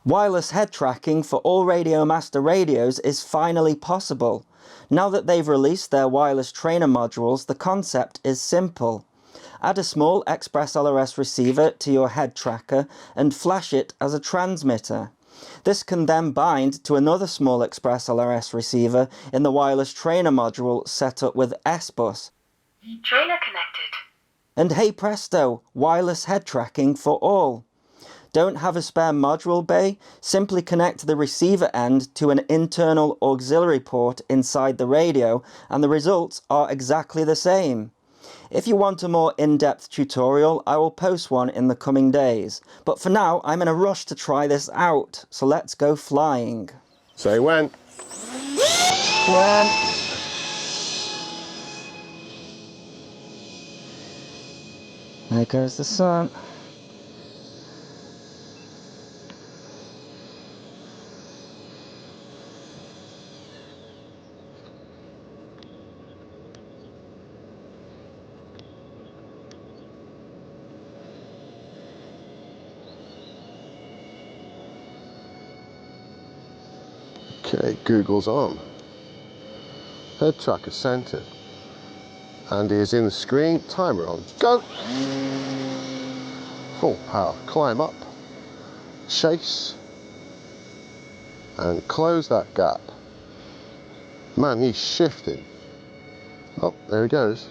Wireless head tracking for all Radiomaster radios is finally possible. Now that they've released their wireless trainer modules, the concept is simple. Add a small Express LRS receiver to your head tracker and flash it as a transmitter. This can then bind to another small Express LRS receiver in the wireless trainer module set up with S-Bus. Trainer connected. And hey presto, wireless head tracking for all. Don't have a spare module bay? Simply connect the receiver end to an internal auxiliary port inside the radio and the results are exactly the same. If you want a more in-depth tutorial, I will post one in the coming days. But for now, I'm in a rush to try this out, so let's go flying. Say when. When? There goes the sun. Okay, Google's on. Head tracker centered. Andy is in the screen. Timer on. Go! Full power. Climb up. Chase. And close that gap. Man, he's shifting. Oh, there he goes.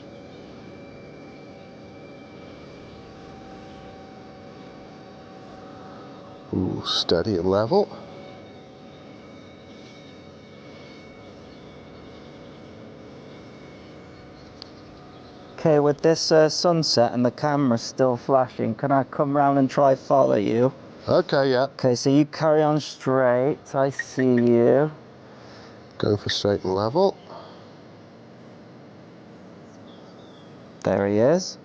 Ooh, steady and level. Okay, with this sunset and the camera still flashing, can I come round and try follow you? Okay, yeah. Okay, so you carry on straight. I see you. Going for straight and level. There he is.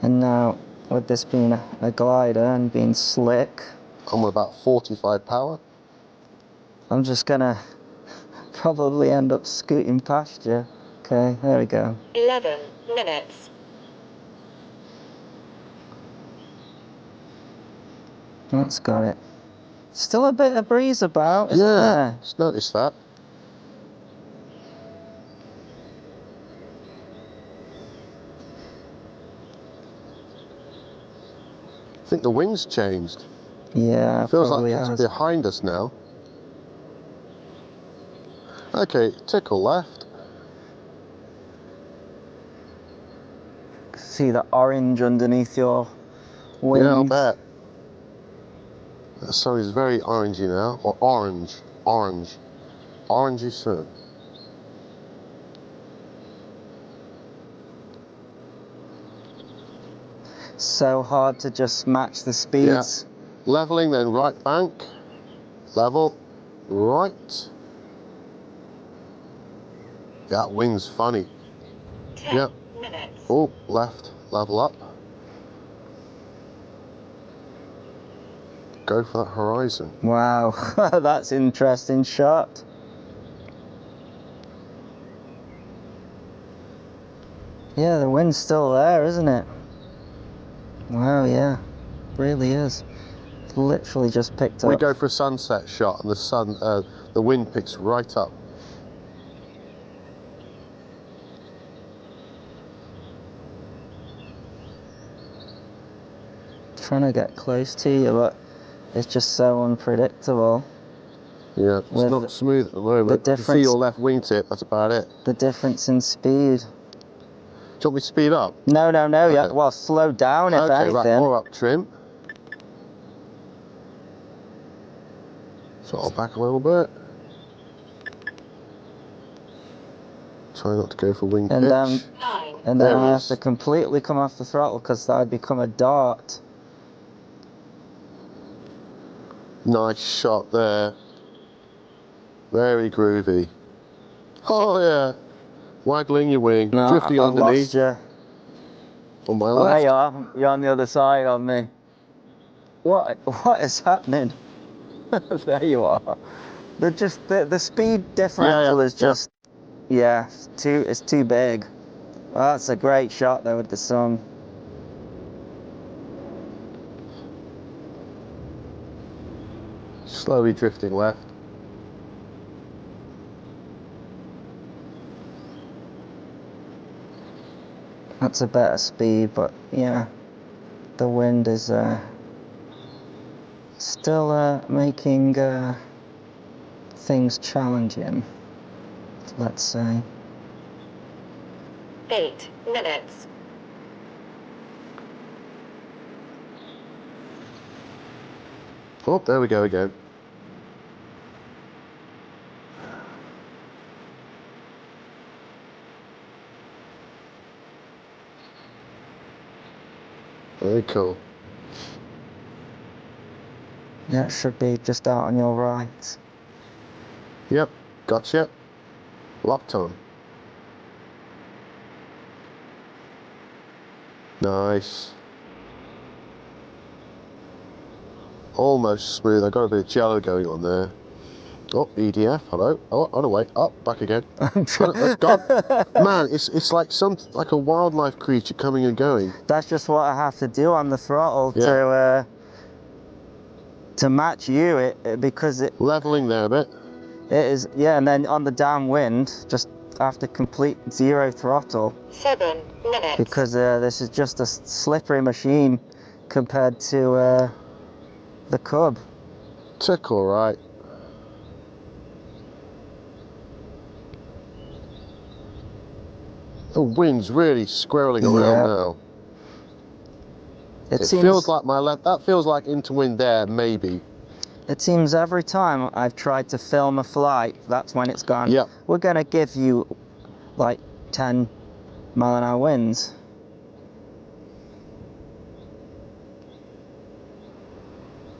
And now, with this being a glider and being slick, I'm at about 45 power. I'm just gonna probably end up scooting past you. Okay, there we go. 11 minutes. That's got it. Still a bit of breeze about, isn't there? Just noticed that. I think the wind's changed. Yeah, Feels probably like it's has. behind us now. Okay, tickle left. See the orange underneath your wings? Yeah, I'll bet. The sun is very orangey now. Or orange. Orange. Orangey sun. So hard to just match the speeds. Yeah. Leveling, then right bank. Level. Right. That wing's funny. 10 Yep. minutes. Oh, left. Level up. Go for that horizon. Wow, that's interesting shot. Yeah, the wind's still there, isn't it? Wow, yeah, really is. It's literally just picked up. We go for a sunset shot, and the wind picks right up. Trying to get close to you, but it's just so unpredictable. Yeah, it's With not smooth at the moment. the You can see difference- your left wingtip, that's about it. The difference in speed. Do you want me to speed up? No, Okay. yeah, well, slow down if Okay, anything. right, more up trim. Throttle back a little bit. Try not to go for wing And pitch. then There I it have is. to completely come off the throttle because I'd become a dart. Nice shot there. Very groovy. Oh yeah. Waggling your wing, No, drifting I've underneath. lost you. On my Oh, left. there you are. You're on the other side of me. What is happening? There you are. The speed differential is just, yeah, it's too big. Well, that's a great shot though with the sun. Slowly drifting left. That's a better speed, but yeah, the wind is still making things challenging, let's say. 8 minutes. Oh, there we go again. Very cool. Yeah, it should be just out on your right. Yep, gotcha. Locked on. Nice. Almost smooth. I got a bit of jello going on there. Oh, EDF. Hello. Oh, on the way. Oh, back again. That's gone. Man, it's like like a wildlife creature coming and going. That's just what I have to do on the throttle to match you, because it Leveling there a bit. it is, yeah, and then on the downwind, just after complete 0 throttle. 7 minutes. Because this is just a slippery machine compared to the Cub. Took all right. The wind's really squirreling around now. It feels like that feels like into wind there, maybe. It seems every time I've tried to film a flight, that's when it's gone. Yep. We're gonna give you like 10-mile-an-hour winds.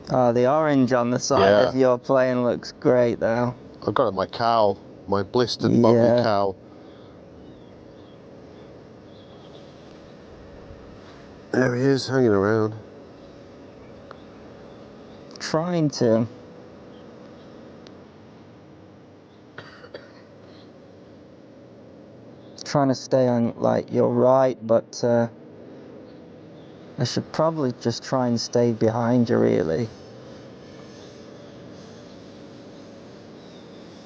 Oh, the orange on the side of your plane looks great though. I've got it on my cowl, my blistered bumpy cowl. There he is, hanging around. Trying to stay on like your right, but I should probably just try and stay behind you really.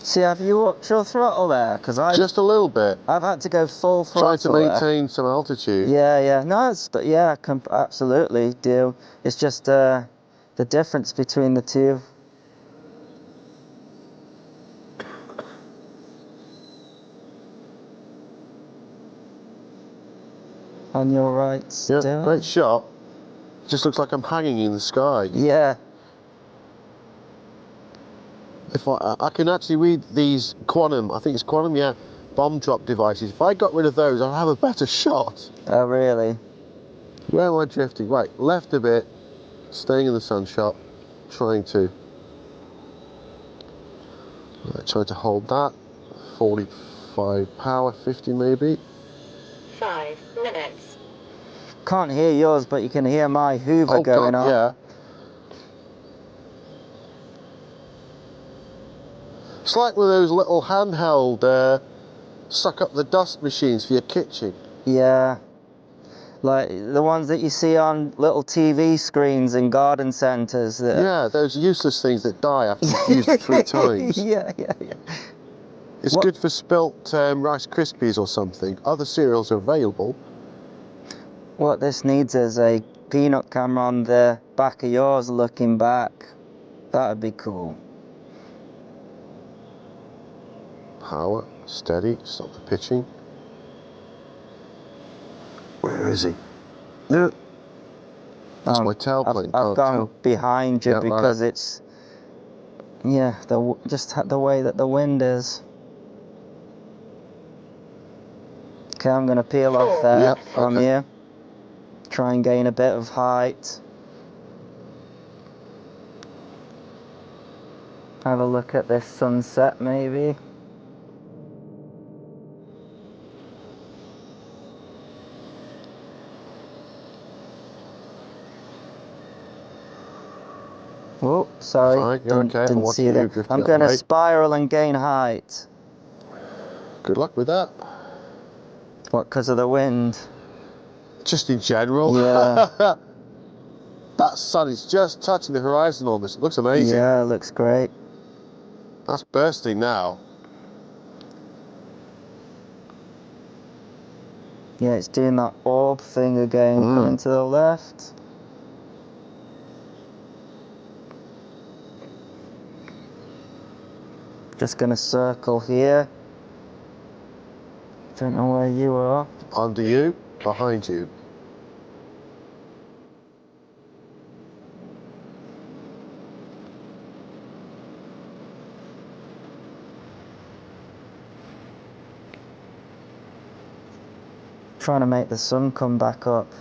See, have you upped your throttle there? Because just a little bit. I've had to go full throttle. Trying to maintain some altitude. Yeah. No, I absolutely do. It's just the difference between the two. On your right still. Yeah, great shot. Just looks like I'm hanging in the sky. Yeah. If I can actually read these quantum, I think it's quantum, yeah, bomb drop devices. If I got rid of those, I'd have a better shot. Oh, really? Where am I drifting? Right, left a bit, staying in the sunshot, trying to hold that. 45 power, 50 maybe. 5 minutes. Can't hear yours, but you can hear my Hoover going on. Yeah. It's like one of those little handheld suck up the dust machines for your kitchen. Yeah. Like the ones that you see on little TV screens in garden centres. Yeah, those useless things that die after you've used it 3 times. Yeah. It's good for spilt Rice Krispies or something. Other cereals are available. What this needs is a peanut camera on the back of yours looking back. That would be cool. Power, steady, stop the pitching. Where is he? No. That's my tailplane. I've gone behind you because it's, yeah, just the way that the wind is. Okay, I'm going to peel off there from you. Try and gain a bit of height. Have a look at this sunset maybe. Oh, sorry. Didn't see that. I'm going to spiral and gain height. Good luck with that. What, because of the wind? Just in general. Yeah. That sun is just touching the horizon almost. It looks amazing. Yeah, it looks great. That's bursting now. Yeah, it's doing that orb thing again, coming to the left. Just gonna circle here. Don't know where you are. Under you, behind you. Trying to make the sun come back up.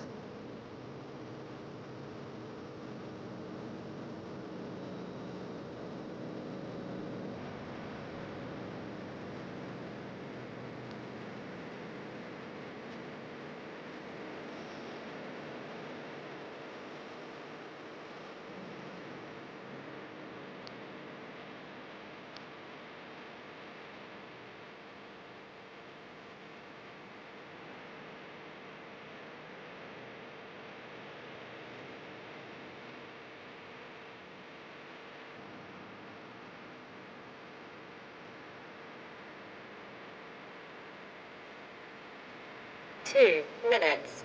Two minutes.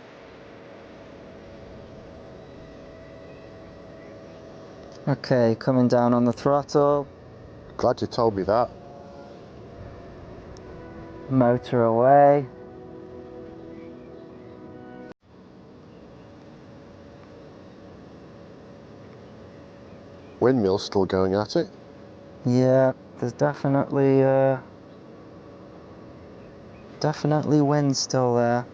Okay, coming down on the throttle. Glad you told me that. Motor away. Windmill's still going at it. Yeah, there's definitely wind still there.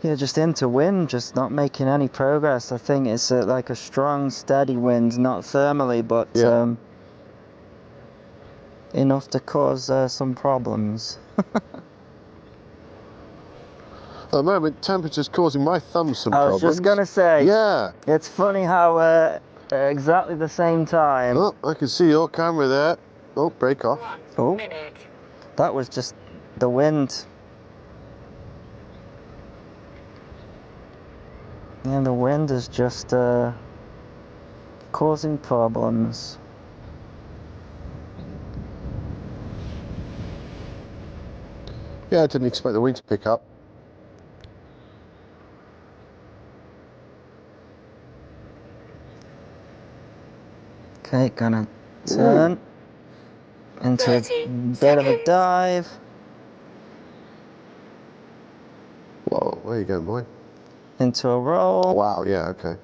Yeah, just into wind, just not making any progress. I think it's like a strong, steady wind, not thermally, but Yeah. enough to cause some problems. At the moment, temperature's causing my thumb some I problems. was just gonna say, Yeah. it's funny how exactly the same time. Oh, I can see your camera there. Oh, break off. 1 minute. That was just the wind. Yeah, the wind is just causing problems. Yeah, I didn't expect the wind to pick up. Okay, gonna turn into a 30 bit of a seconds. dive. Whoa, where you going, boy? Into a roll. Wow, yeah, okay.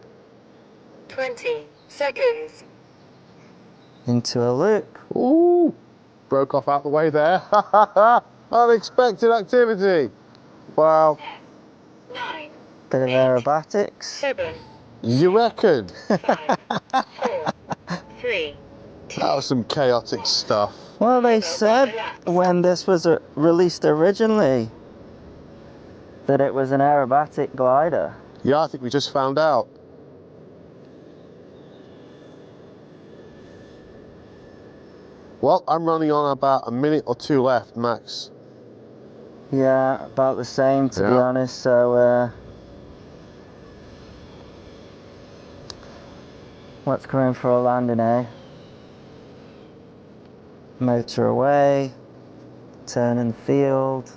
20 seconds. Into a loop. Ooh, broke off out the way there. Unexpected activity. Wow. 9, Bit of 8, aerobatics. 7, You reckon? 5, 4, 3, 2. That was some chaotic stuff. Well, they said when this was released originally that it was an aerobatic glider. Yeah, I think we just found out. Well, I'm running on about a minute or two left, max. Yeah, about the same to be Yeah. honest, so what's coming for a landing, eh? Motor away, turn in field.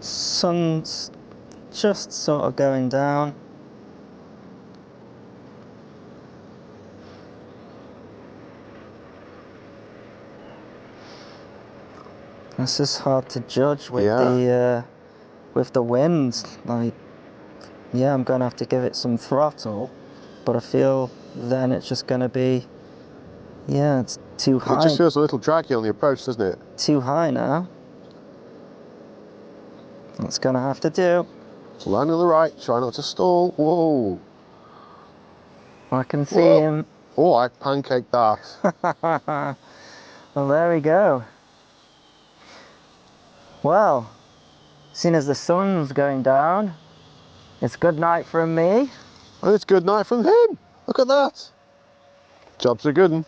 Sun's just sort of going down. It's just hard to judge with the winds. Like, yeah, I'm gonna have to give it some throttle, but I feel then it's just gonna be, yeah, it's too It high. just feels a little draggy on the approach, doesn't it? Too high now. That's gonna have to do. Land on the right, try not to stall. Whoa. I can see Whoa. him. Oh, I pancaked that. Well, there we go. Well, seeing as the sun's going down, it's good night from me. And it's good night from him. Look at that. Job's a good one.